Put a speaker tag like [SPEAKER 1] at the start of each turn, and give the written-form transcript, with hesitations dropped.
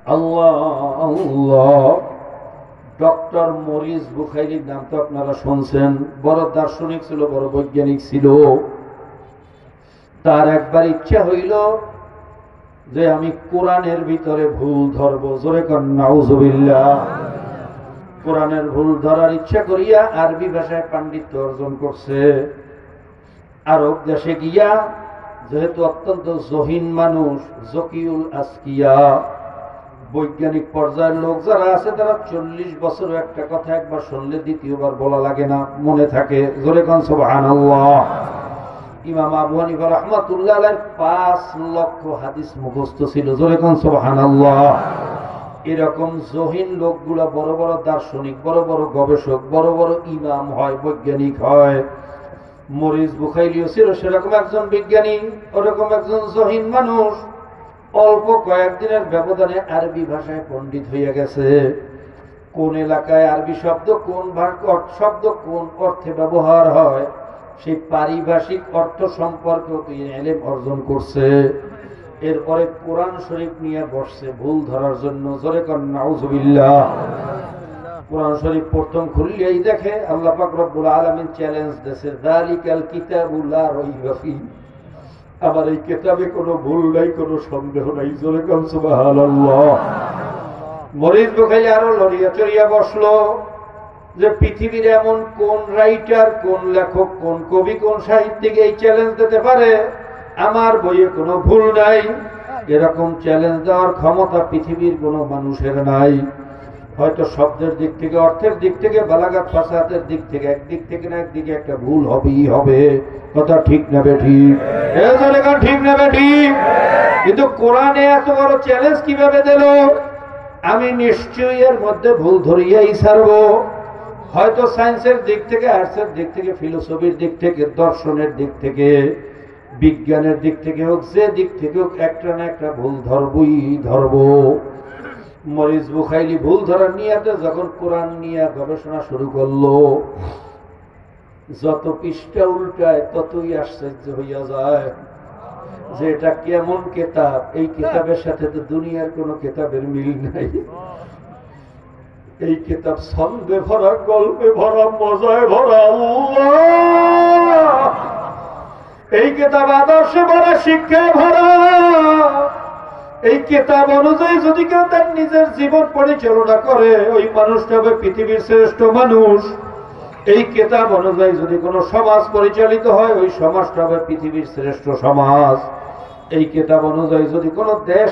[SPEAKER 1] আল্লাহ আল্লাহ। Doctor Morris বুখারীর নাম তো আপনারা শুনছেন, বড় দার্শনিক ছিল, বড় বৈজ্ঞানিক ছিল। তার একবার ইচ্ছা হইল যে আমি কোরআনের ভিতরে ভুল ধরবো, জোরে কর নাউজুবিল্লাহ। কোরআনের ভুল ধরার ইচ্ছা করিয়া আরবি ভাষায় পাণ্ডিত্য অর্জন করছে। আরব দেশে গিয়া যেহেতু অত্যন্ত জহিন মানুষ, জকিউল আসকিয়া, বৈজ্ঞানিক পর্যায়ের লোক যারা আছে, তারা 40 বছরও একটা কথা একবার শুনলে দ্বিতীয়বার বলা লাগে না, মনে থাকে। জোরে কোন সুবহানাল্লাহ। ইমাম আবু হানিফা রাহমাতুল্লাহ আলাইহি 5 লক্ষ হাদিস মুখস্থ ছিল। জোরে কোন সুবহানাল্লাহ। এরকম জহিন লোকগুলা বড় বড় দার্শনিক, বড় বড় গবেষক, বড় বড় ইমাম হয়, বৈজ্ঞানিক হয়। মরিস বুখারীও ছিল সেরকম একজন বিজ্ঞানী, ওরকম একজন জহিন মানুষ। অল্প কয়েকদিনের ব্যবধানে আরবি ভাষায় পণ্ডিত হইয়া গেছে। কোন এলাকায় আরবি শব্দ কোন শব্দ কোন অর্থে ব্যবহার হয়, সেই পারিভাষিক অর্থ সম্পর্কেও তিনি ইলম অর্জন করছে। এরপরে কোরআন শরীফ নিয়ে বসছে ভুল ধরার জন্য। জোরে কর নাউজুবিল্লাহ। কোরআন শরীফ প্রথম খুললেই দেখে আল্লাহ পাক রব্বুল আলামিন চ্যালেঞ্জ দিয়েছে, যালিকাল কিতাবু লা রাইবা ফীহি। আমার এই কিতাবে কোনো ভুল নাই, কোনো সন্দেহ নাই। জোরে কর সুবহানাল্লাহ। মরিস বুখারী আরো লড়িয়া চড়িয়া বসলো যে পৃথিবীর এমন কোন রাইটার, কোন লেখক, কোন কবি, কোন সাহিত্যিক এই চ্যালেঞ্জ দিতে পারে আমার বইয়ে কোনো ভুল নাই। এরকম চ্যালেঞ্জ দেওয়ার ক্ষমতা পৃথিবীর কোনো মানুষের নাই। হয়তো শব্দের দিক থেকে, অর্থের দিক থেকে, বালাগাত ফাসাহাতের দিক থেকে, একদিক থেকে না একদিকে একটা ভুল হবেই হবে। কথা ঠিক না বেঠিক? ঠিক না বেঠিক? কিন্তু কোরআনে এত বড় চ্যালেঞ্জ কিভাবে দিল? আমি নিশ্চয়ই এর মধ্যে ভুল ধরিয়াই ছাড়বো। হয়তো সায়েন্সের দিক থেকে, আর্টসের দিক থেকে, ফিলোসফির দিক থেকে, দর্শনের দিক থেকে, বিজ্ঞানের দিক থেকে হোক, যে দিক থেকে হোক, একটা না একটা ভুল ধরবই ধরবো। মরিস বুখারী ভুল ধরার নিয়াতে যখন কোরআন নিয়ে গবেষণা শুরু করলো, যত পৃষ্ঠা উল্টায় ততই আশ্চর্য হইয়া যায় যে এটা কেমন কিতাব। এই কিতাবের সাথে তো দুনিয়ার কোন কিতাবের মিল নাই। এই কিতাব ছন্দে ভরা, গল্পে ভরা, মজায় ভরা। আল্লাহ! এই কিতাব আদর্শে ভরা, শিক্ষায় ভরা। এই কিতাব অনুযায়ী যদি কেউ তার নিজের জীবন পরিচালনা করে, ওই মানুষটা হবে পৃথিবীর শ্রেষ্ঠ মানুষ। এই কিতাব অনুযায়ী যদি কোনো সমাজ পরিচালিত হয়, ওই সমাজটা হবে পৃথিবীর শ্রেষ্ঠ সমাজ। এই কিতাব অনুযায়ী যদি কোনো দেশ